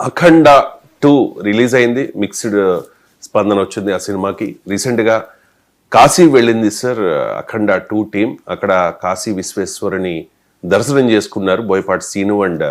అఖండ 2 release అయింది. Mixed స్పందన వచ్చింది ఆ సినిమాకి. రీసెంట్గా కాశీ వెళ్ళింది సార్ అఖండ 2 టీం. అక్కడ కాశీ విశ్వేశ్వరుని దర్శనం చేసుకున్నారు బోయపాటి సీను అండ్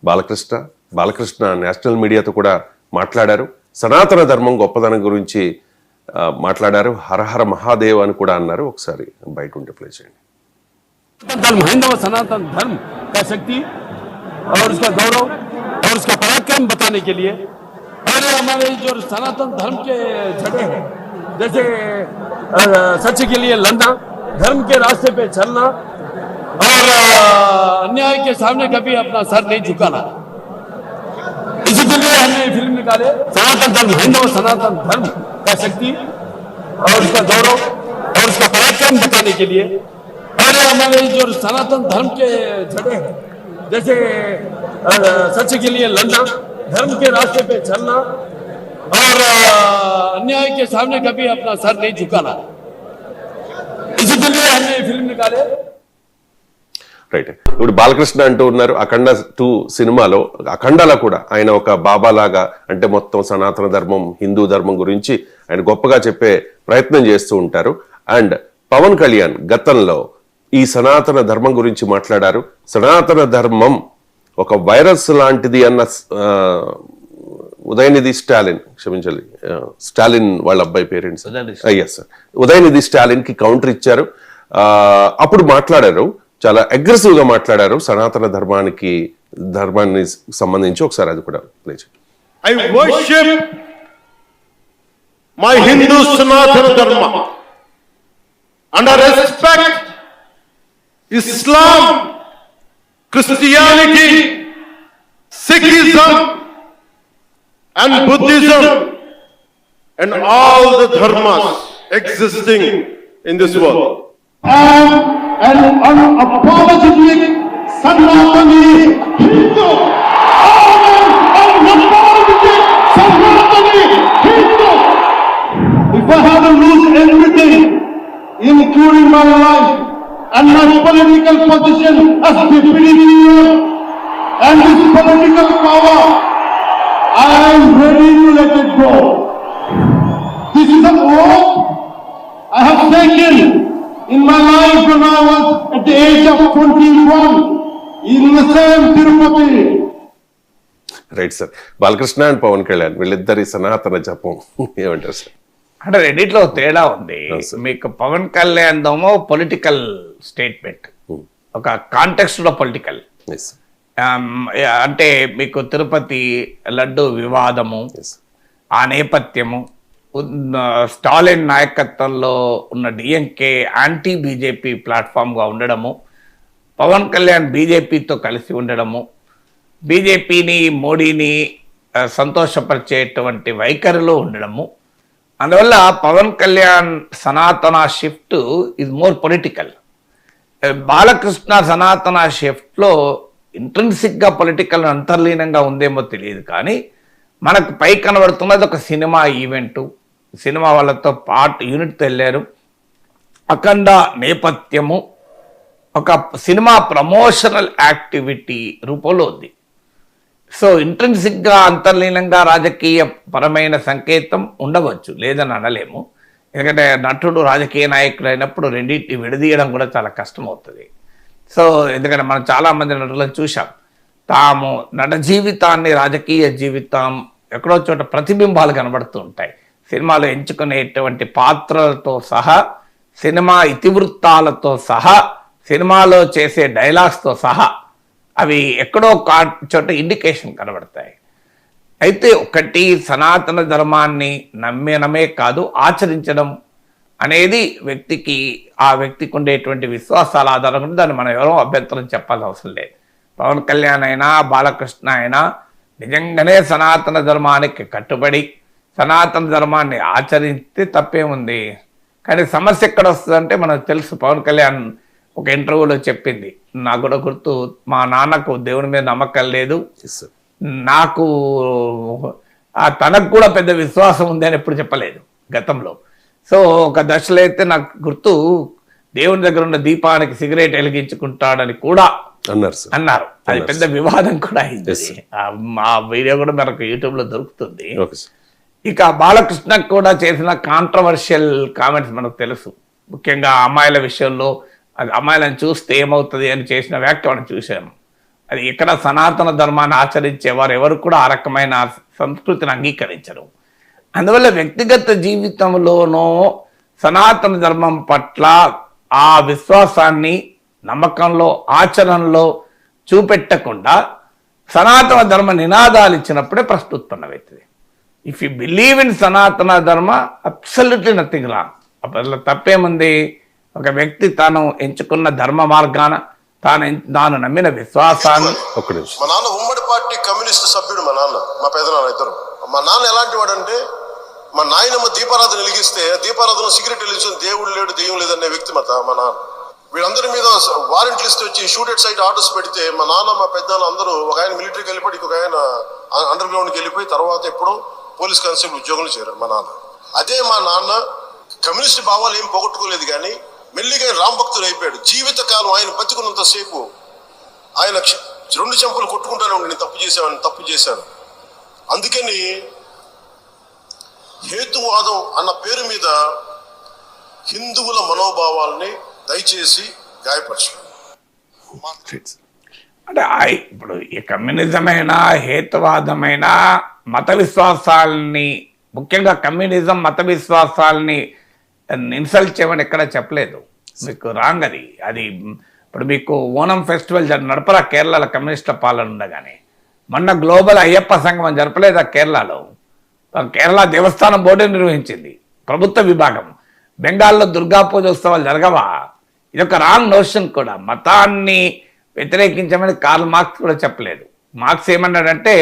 బాలకృష్ణ నేషనల్ మీడియాతో కూడా మాట్లాడారు. సనాతన ధర్మం గొప్పదనం గురించి మాట్లాడారు. హరహర మహాదేవ్ అని కూడా అన్నారు. ఒకసారి బయట ఉంటే ప్లే చేయండి. धर्म हिंदू सनातन धर्म का शक्ति और उसका गौरव और उसका पराक्रम बताने के लिए पहले हमारे जो सनातन धर्म के झंडे हैं, जैसे सच के लिए लड़ना, धर्म के रास्ते पे चलना और अन्याय के सामने कभी अपना सर नहीं झुकाना, इसी के लिए हमने ये फिल्म निकाले सनातन धर्म हिंदू सनातन धर्म का शक्ति और उसका गौरव और उसका पराक्रम बताने के लिए पहले हमारे जो सनातन धर्म के झंडे हैं, जैसे सच के लिए लड़ना, धर्म के रास्ते पे चलना और अन्याय के सामने कभी अपना सर नहीं झुकाना, इसी के लिए हमने ये फिल्म निकाले. రైట్. ఇప్పుడు బాలకృష్ణ అంటూ ఉన్నారు అఖండ 2 సినిమాలో, అఖండలో కూడా ఆయన ఒక బాబా లాగా, అంటే మొత్తం సనాతన ధర్మం హిందూ ధర్మం గురించి ఆయన గొప్పగా చెప్పే ప్రయత్నం చేస్తూ ఉంటారు. అండ్ పవన్ కళ్యాణ్ గతంలో ఈ సనాతన ధర్మం గురించి మాట్లాడారు. సనాతన ధర్మం ఒక వైరస్ లాంటిది అన్న ఉదయనిధి స్టాలిన్, క్షమించాలి స్టాలిన్ వాళ్ళ అబ్బాయి parents, yes sir, Udhayanidhi Stalin కి కౌంటర్ ఇచ్చారు. అప్పుడు మాట్లాడారు, చాలా అగ్రెసివ్ గా మాట్లాడారు సనాతన ధర్మాన్ని సంబంధించి. ఒకసారి అది కూడా ప్లే చేయండి. I worship my Hindu Sanatana Dharma and I respect Islam, Christianity, Sikhism and Buddhism and all the dharmas existing in this world. I am an unapologetic Sanatani Hindu. I am an unapologetic Sanatani Hindu. If I had to lose everything, including my life and my political position as deputy leader and this political power, I am ready to let it go. This is an oath I have taken in my life when I was at the age of 21 in the same Tirupati. Right sir. Balakrishna and Pawan Kalyan వీళ్ళిద్దరి సనాతన జపం ఏమంటారు sir? అంటే రెండిట్లో తేడా ఉంది. మీకు Pawan Kalyan దోమో political statement, ఒక కాంటెక్స్ట్ లో పొలిటికల్. అంటే మీకు తిరుపతి లడ్డు వివాదము, ఆ నేపథ్యము, స్టాలిన్ నాయకత్వంలో ఉన్న డిఎంకే యాంటీ బీజేపీ ప్లాట్ఫామ్గా ఉండడము, పవన్ కళ్యాణ్ బీజేపీతో కలిసి ఉండడము, బీజేపీని మోడీని సంతోషపరిచేటువంటి వైఖరిలో ఉండడము. అందువల్ల పవన్ కళ్యాణ్ సనాతన shift is more political. Balakrishna సనాతన షిఫ్ట్లో ఇంట్రెన్సిక్గా పొలిటికల్ అంతర్లీనంగా ఉందేమో తెలియదు, కానీ మనకు పై కనబడుతున్నది ఒక సినిమా ఈవెంటు. సినిమా వాళ్ళతో యూనిట్తో వెళ్ళారు. అఖండ నేపథ్యము ఒక సినిమా ప్రమోషనల్ యాక్టివిటీ రూపంలో ఉంది. సో ఇంట్రెన్సిక్గా అంతర్లీనంగా రాజకీయ పరమైన సంకేతం ఉండవచ్చు, లేదని అనలేము. ఎందుకంటే నటుడు రాజకీయ నాయకుడు అయినప్పుడు రెండింటిని విడదీయడం కూడా చాలా కష్టం అవుతుంది. సో ఎందుకంటే మనం చాలామంది నటులను చూసాం, తాము నట జీవితాన్ని రాజకీయ జీవితం ఎక్కడో చోట ప్రతిబింబాలు కనబడుతూ ఉంటాయి. సినిమాలో ఎంచుకునేటువంటి పాత్రలతో సహా, సినిమా ఇతివృత్తాలతో సహా, సినిమాలో చేసే డైలాగ్స్తో సహా అవి ఎక్కడో చోట ఇండికేషన్ కనబడతాయి. అయితే ఒకటి సనాతన ధర్మాన్ని నమ్మే కాదు, ఆచరించడం అనేది ఆ వ్యక్తికి ఉండేటువంటి విశ్వాసాల ఆధారంగా దాన్ని మనం ఎవరో అభ్యంతరం చెప్పాల్సిన అవసరం లేదు. పవన్ కళ్యాణ్ అయినా బాలకృష్ణ అయినా నిజంగానే సనాతన ధర్మానికి కట్టుబడి సనాతన ధర్మాన్ని ఆచరిస్తే తప్పేముంది. కానీ సమస్య ఎక్కడ వస్తుందంటే మనకు తెలుసు, పవన్ కళ్యాణ్ ఒక ఇంటర్వ్యూలో చెప్పింది, నాకు కూడా గుర్తు, మా నాన్నకు దేవుని మీద నమ్మకం లేదు, నాకు తనకు కూడా పెద్ద విశ్వాసం ఉంది అని ఎప్పుడు చెప్పలేదు గతంలో. సో ఒక దశలో అయితే నాకు గుర్తు, దేవుని దగ్గర ఉన్న దీపానికి సిగరెట్ వెలిగించుకుంటాడని కూడా అన్నారు సార్. అన్నారు. అది పెద్ద వివాదం కూడా అయింది. Yes, sir. ఆ వీడియో కూడా మనకు యూట్యూబ్ లో దొరుకుతుంది. Okay sir. ఇక బాలకృష్ణ కూడా చేసిన కాంట్రవర్షియల్ కామెంట్స్ మనకు తెలుసు. ముఖ్యంగా అమ్మాయిల విషయంలో, అది అమ్మాయిలను చూస్తే ఏమవుతుంది అని చేసిన వ్యాఖ్య మనం చూశాము. అది ఇక్కడ సనాతన ధర్మాన్ని ఆచరించేవారు ఎవరు కూడా ఆ రకమైన సంస్కృతిని అంగీకరించరు. అందువల్ల వ్యక్తిగత జీవితంలోనో సనాతన ధర్మం పట్ల ఆ విశ్వాసాన్ని నమ్మకంలో ఆచరణలో చూపెట్టకుండా సనాతన ధర్మ నినాదాలు ఇచ్చినప్పుడే ప్రశ్నోత్పన్నమవుతుంది. ఇఫ్ యూ బిలీవ్ ఇన్ సనాతన ధర్మ అబ్సల్యూట్లీ నథింగ్ రాంగ్. అప్పుడు తప్పేముంది? ఒక వ్యక్తి తాను ఎంచుకున్న ధర్మ మార్గాన తాను నమ్మిన విశ్వాసాన్ని. ఒక్క నిమిషం. మా నాన్న ఉమ్మడి పార్టీ కమ్యూనిస్ట్ సభ్యుడు. మా నాన్న, మా పెదనాన్న ఇద్దరు. మా నాన్న ఎలాంటి వాడంటే, మా నాయనమ్మ దీపారాధన వెలిగిస్తే దీపారాధన సిగరెట్ వెలిగించిన దేవుడు లేడు దెయ్యం లేదనే వ్యక్తి మా నాన్న. వీళ్ళందరి మీద వారెంట్ లిస్ట్ వచ్చి షూటెడ్ సైట్ ఆర్డర్స్ పెడితే మా నాన్న మా పెద్దనాన్న అందరూ, ఒక ఆయన మిలిటరీకి వెళ్ళిపోయి ఇంకొక ఆయన అండర్ గ్రౌండ్కి వెళ్ళిపోయి తర్వాత ఎప్పుడో పోలీస్ కానిస్టేబుల్ ఉద్యోగంలో చేరారు మా నాన్న. అదే మా నాన్న కమ్యూనిస్ట్ భావాలు ఏం పోగొట్టుకోలేదు, కానీ మెల్లిగా రామభక్తుడు అయిపోయాడు. జీవితకాలం ఆయన బతుకున్నంత సేపు ఆయన 2 చెంపలు కొట్టుకుంటానే ఉండి నేను తప్పు చేశాను. అందుకని హేతువాదం అన్న పేరు మీద హిందువుల మనోభావాల్ని దయచేసి గాయపరచండి. అంటే ఇప్పుడు ఈ కమ్యూనిజమైన హేతువాదమైన మత విశ్వాసాలని, ముఖ్యంగా కమ్యూనిజం మత విశ్వాసాలని ఇన్సల్ట్ చేయమని ఎక్కడ చెప్పలేదు. మీకు రాంగ్ అది. ఇప్పుడు మీకు ఓనం ఫెస్టివల్ నడపరా కేరళలో కమ్యూనిస్టుల పాలన ఉండగానే? మొన్న గ్లోబల్ అయ్యప్ప సంగమం జరపలేదా కేరళలో? కేరళ దేవస్థానం బోర్డు నిర్వహించింది, ప్రభుత్వ విభాగం. బెంగాల్లో దుర్గా పూజ ఉత్సవాలు జరగవా? ఇదొక రాంగ్ నోషన్ కూడా. మతాన్ని వ్యతిరేకించమని కార్ల్ మార్క్స్ కూడా చెప్పలేదు. మార్క్స్ ఏమన్నాడంటే,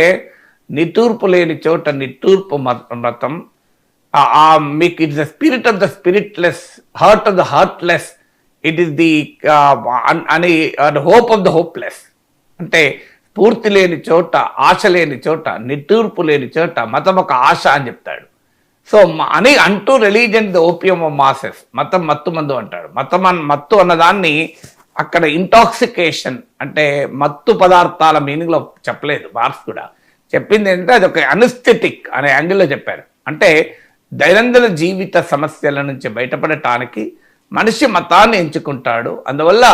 నిట్టూర్పు లేని చోట నిట్టూర్పు మతం, మీకు it's the spirit of the spiritless, heart of the heartless, it is the అని హోప్ ఆఫ్ ద హోప్లెస్. అంటే స్ఫూర్తి లేని చోట, ఆశ లేని చోట, నిట్టూర్పు లేని చోట మతం ఒక ఆశ అని చెప్తాడు. సో అని అంటూ religion the opium of masses, మతం మత్తు మందు అంటాడు. మత్తు అన్నదాన్ని అక్కడ ఇంటాక్సికేషన్ అంటే మత్తు పదార్థాల మీనింగ్లో చెప్పలేదు మార్క్స్ కూడా. చెప్పింది ఏంటంటే అది ఒక అనస్థెటిక్ అనే యాంగిల్లో చెప్పారు. అంటే దైనందిన జీవిత సమస్యల నుంచి బయటపడటానికి మనిషి మతాన్ని ఎంచుకుంటాడు. అందువల్ల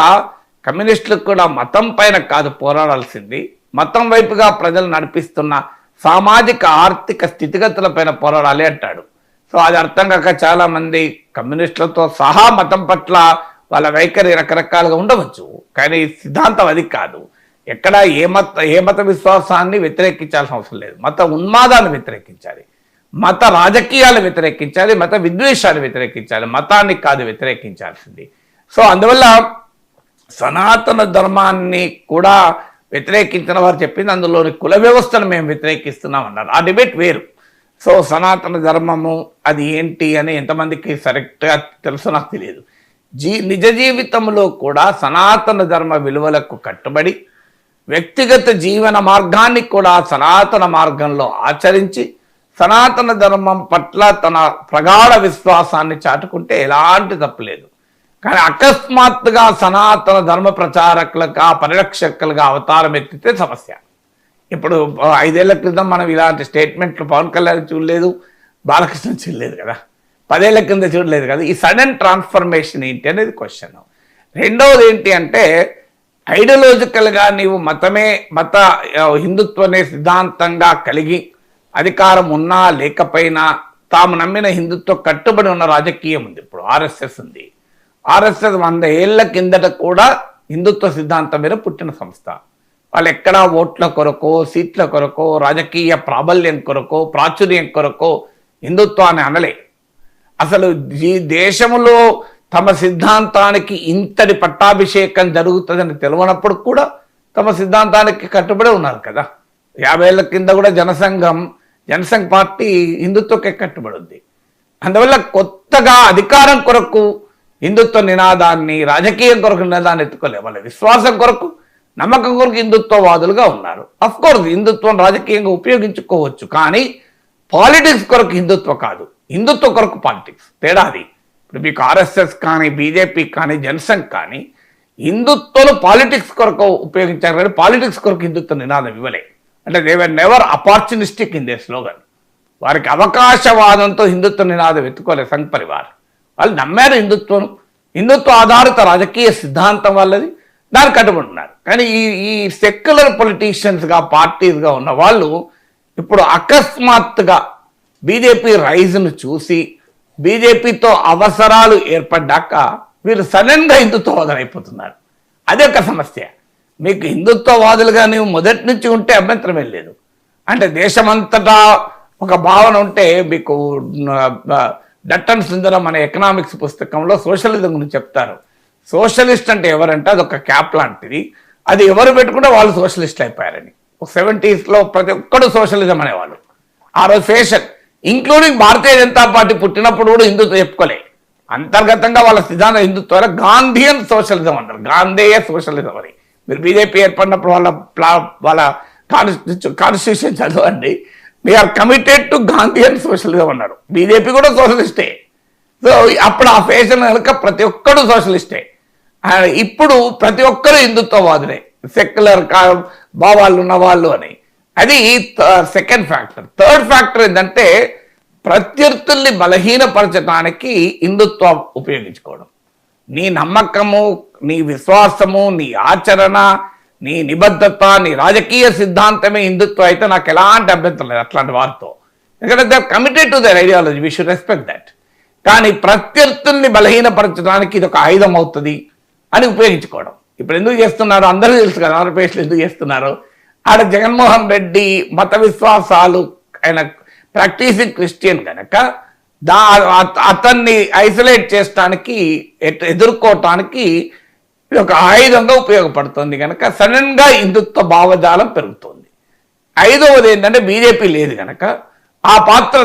కమ్యూనిస్టులకు కూడా మతం పైన కాదు పోరాడాల్సింది, మతం వైపుగా ప్రజలు నడిపిస్తున్న సామాజిక ఆర్థిక స్థితిగతుల పైన పోరాడాలి అంటాడు. సో అది అర్థం కాక చాలా మంది కమ్యూనిస్టులతో సహా మతం పట్ల వాళ్ళ వైఖరి రకరకాలుగా ఉండవచ్చు, కానీ సిద్ధాంతం అది కాదు. ఎక్కడ ఏ మత విశ్వాసాన్ని వ్యతిరేకించాల్సిన అవసరం లేదు. మత ఉన్మాదాన్ని వ్యతిరేకించాలి, మత రాజకీయాలు వ్యతిరేకించాలి, మత విద్వేషాలు వ్యతిరేకించాలి, మతాన్ని కాదు వ్యతిరేకించాల్సింది. సో అందువల్ల సనాతన ధర్మాన్ని కూడా వ్యతిరేకించిన వారు చెప్పింది అందులోని కుల వ్యవస్థను మేము వ్యతిరేకిస్తున్నాం అన్నారు. ఆ డిబేట్ వేరు. సో సనాతన ధర్మము అది ఏంటి అని ఎంతమందికి కరెక్ట్గా తెలుసో నాకు తెలియదు. నిజ జీవితంలో కూడా సనాతన ధర్మ విలువలకు కట్టుబడి వ్యక్తిగత జీవన మార్గాన్ని కూడా సనాతన మార్గంలో ఆచరించి సనాతన ధర్మం పట్ల తన ప్రగాఢ విశ్వాసాన్ని చాటుకుంటే ఎలాంటి తప్పులేదు. కానీ అకస్మాత్తుగా సనాతన ధర్మ ప్రచారకులుగా పరిరక్షకులుగా అవతారం ఎత్తితే సమస్య. ఇప్పుడు 5 ఏళ్ల క్రితం మనం ఇలాంటి స్టేట్మెంట్లు పవన్ కళ్యాణ్ చూడలేదు, బాలకృష్ణ చూడలేదు కదా, 10 ఏళ్ల కింద చూడలేదు కదా. ఈ సడన్ ట్రాన్స్ఫర్మేషన్ ఏంటి అనేది క్వశ్చన్. రెండవది ఏంటి అంటే ఐడియాలజికల్గా నీవు మత హిందుత్వనే సిద్ధాంతంగా కలిగి అధికారం ఉన్నా లేకపోయినా తాము నమ్మిన హిందుత్వ కట్టుబడి ఉన్న రాజకీయం ఉంది. ఇప్పుడు ఆర్ఎస్ఎస్ ఉంది. ఆర్ఎస్ఎస్ 100 ఏళ్ల కిందట కూడా హిందుత్వ సిద్ధాంతం మీద పుట్టిన సంస్థ. వాళ్ళు ఎక్కడా ఓట్ల కొరకో, సీట్ల కొరకో, రాజకీయ ప్రాబల్యం కొరకో, ప్రాచుర్యం కొరకో హిందుత్వాన్ని అనలే. అసలు ఈ దేశంలో తమ సిద్ధాంతానికి ఇంతటి పట్టాభిషేకం జరుగుతుందని తెలియనప్పుడు కూడా తమ సిద్ధాంతానికి కట్టుబడి ఉన్నారు కదా. 50 ఏళ్ల కింద కూడా జనసంఘ్ పార్టీ హిందుత్వకే కట్టుబడి ఉంది. అందువల్ల కొత్తగా అధికారం కొరకు హిందుత్వ నినాదాన్ని, రాజకీయం కొరకు నినాదాన్ని ఎత్తుకోలే. వాళ్ళ విశ్వాసం కొరకు, నమ్మకం కొరకు హిందుత్వవాదులుగా ఉన్నారు. అఫ్కోర్స్ హిందుత్వం రాజకీయంగా ఉపయోగించుకోవచ్చు, కానీ పాలిటిక్స్ కొరకు హిందుత్వ కాదు, హిందుత్వ కొరకు పాలిటిక్స్. తేడాది. ఇప్పుడు మీకు ఆర్ఎస్ఎస్ కానీ, బీజేపీ కానీ, జనసంఘ్ కానీ హిందుత్వను పాలిటిక్స్ కొరకు ఉపయోగించారు కానీ పాలిటిక్స్ కొరకు హిందుత్వ నినాదం ఇవ్వలే. అంటే they were never opportunistic in the slogan. వారికి అవకాశవాదంతో హిందుత్వ నినాదం ఎత్తుకోలేదు సంఘ్ పరివార్. వాళ్ళు నమ్మారు హిందుత్వం, హిందుత్వ ఆధారిత రాజకీయ సిద్ధాంతం వాళ్ళది, దానికి కట్టుబడుతున్నారు. కానీ ఈ సెక్యులర్ పొలిటీషియన్స్గా పార్టీస్గా ఉన్న వాళ్ళు ఇప్పుడు అకస్మాత్తుగా బీజేపీ రైజ్ను చూసి బీజేపీతో అవసరాలు ఏర్పడ్డాక వీళ్ళు సడన్గా హిందుత్వవాదులు అయిపోతున్నారు. అదే ఒక సమస్య. మీకు హిందుత్వవాదులుగా నీవు మొదటి నుంచి ఉంటే అభ్యంతరమే లేదు. అంటే దేశమంతటా ఒక భావన ఉంటే, మీకు డట్టన్ సుందరం అనే ఎకనామిక్స్ పుస్తకంలో సోషలిజం గురించి చెప్తారు. సోషలిస్ట్ అంటే ఎవరంటే అదొక క్యాప్ లాంటిది, అది ఎవరు పెట్టుకుంటే వాళ్ళు సోషలిస్టులు అయిపోయారని. 70s ప్రతి ఒక్కడు సోషలిజం అనేవాళ్ళు. ఆ రోజు fashion, including Bharatiya Janata party పుట్టినప్పుడు కూడా హిందుత్వం చెప్పుకోలే. అంతర్గతంగా వాళ్ళ సిద్ధాంత హిందుత్వ గాంధీయన్ సోషలిజం అంటారు, గాంధేయ సోషలిజం అని. మీరు బీజేపీ ఏర్పడినప్పుడు వాళ్ళ కాన్స్టిట్యూషన్ చదవండి, we're committed to Gandhian socialism అన్నారు. బీజేపీ కూడా సోషలిస్టే. సో అప్పుడు ఆ ఫ్యాషన్ కనుక ప్రతి ఒక్కడు సోషలిస్టే. ఇప్పుడు ప్రతి ఒక్కరు హిందుత్వవాదులే, సెక్యులర్ భావాలు ఉన్న వాళ్ళు అని. అది సెకండ్ ఫ్యాక్టర్. థర్డ్ ఫ్యాక్టర్ ఏంటంటే ప్రత్యర్థుల్ని బలహీనపరచడానికి హిందుత్వం ఉపయోగించుకోవడం. నీ నమ్మకము, నీ విశ్వాసము, నీ ఆచరణ, నీ నిబద్ధత, నీ రాజకీయ సిద్ధాంతమే హిందుత్వం అయితే నాకు ఎలాంటి అభ్యంతరం లేదు అట్లాంటి వారితో. ఎందుకంటే they are committed to their ideology, we should respect that. కానీ ప్రత్యర్థుల్ని బలహీనపరచడానికి ఇది ఒక ఆయుధం అవుతుంది అని ఉపయోగించుకోవడం. ఇప్పుడు ఎందుకు చేస్తున్నారు అందరూ తెలుసు కదా, ఆంధ్రప్రదేశ్లో ఎందుకు చేస్తున్నారు. ఆడ జగన్మోహన్ రెడ్డి మత విశ్వాసాలు, ఆయన ప్రాక్టీసింగ్ క్రిస్టియన్ కనుక అతన్ని ఐసోలేట్ చేయడానికి, ఎదుర్కోవటానికి ఇది ఒక ఆయుధంగా ఉపయోగపడుతుంది కనుక సడన్గా హిందుత్వ భావజాలం పెరుగుతుంది. ఐదవది ఏంటంటే బీజేపీ లేదు కనుక ఆ పాత్ర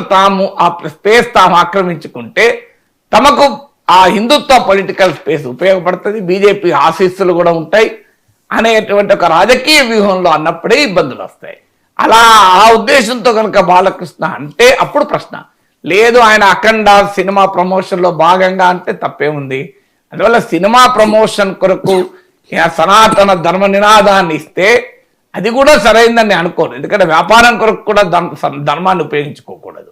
ఆ స్పేస్ ఆక్రమించుకుంటే తమకు ఆ హిందుత్వ పొలిటికల్ స్పేస్ ఉపయోగపడుతుంది, బీజేపీ ఆశీస్సులు కూడా ఉంటాయి అనేటువంటి ఒక రాజకీయ వ్యూహంలో అన్నప్పుడే ఇబ్బందులు వస్తాయి. అలా ఆ ఉద్దేశంతో కనుక బాలకృష్ణ అంటే అప్పుడు ప్రశ్న లేదు. ఆయన అఖండ సినిమా ప్రమోషన్లో భాగంగా అంటే తప్పే ఉంది. అందువల్ల సినిమా ప్రమోషన్ కొరకు సనాతన ధర్మ నినాదాన్ని ఇస్తే అది కూడా సరైందని అనుకోను. ఎందుకంటే వ్యాపారం కొరకు కూడా ధర్మాన్ని ఉపయోగించుకోకూడదు.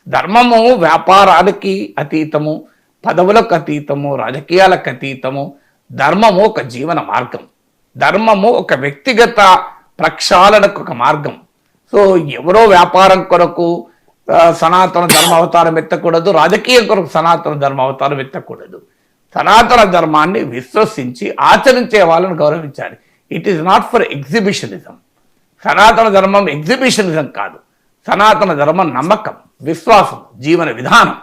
ధర్మము వ్యాపారానికి అతీతము, పదవులకు అతీతము, రాజకీయాలకు అతీతము. ధర్మము ఒక జీవన మార్గం, ధర్మము ఒక వ్యక్తిగత ప్రక్షాళనకు ఒక మార్గం. సో ఎవరో వ్యాపారం కొరకు సనాతన ధర్మ అవతారం ఎత్తకూడదు, రాజకీయం కొరకు సనాతన ధర్మ అవతారం ఎత్తకూడదు. సనాతన ధర్మాన్ని విశ్వసించి ఆచరించే వాళ్ళని గౌరవించాలి. It is not for exhibitionism. సనాతన ధర్మం ఎగ్జిబిషనిజం కాదు. సనాతన ధర్మం నమ్మకం, విశ్వాసం, జీవన విధానం.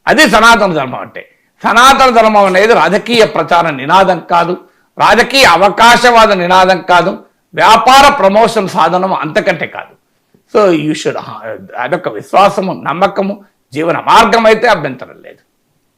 అది సనాతన ధర్మం అంటే. సనాతన ధర్మం అనేది రాజకీయ ప్రచార నినాదం కాదు, రాజకీయ అవకాశవాద నినాదం కాదు, వ్యాపార ప్రమోషన్ సాధనం అంతకంటే కాదు. సో యూ షుడ్, అదొక విశ్వాసము, నమ్మకము, జీవన మార్గం అయితే అభ్యంతరం లేదు.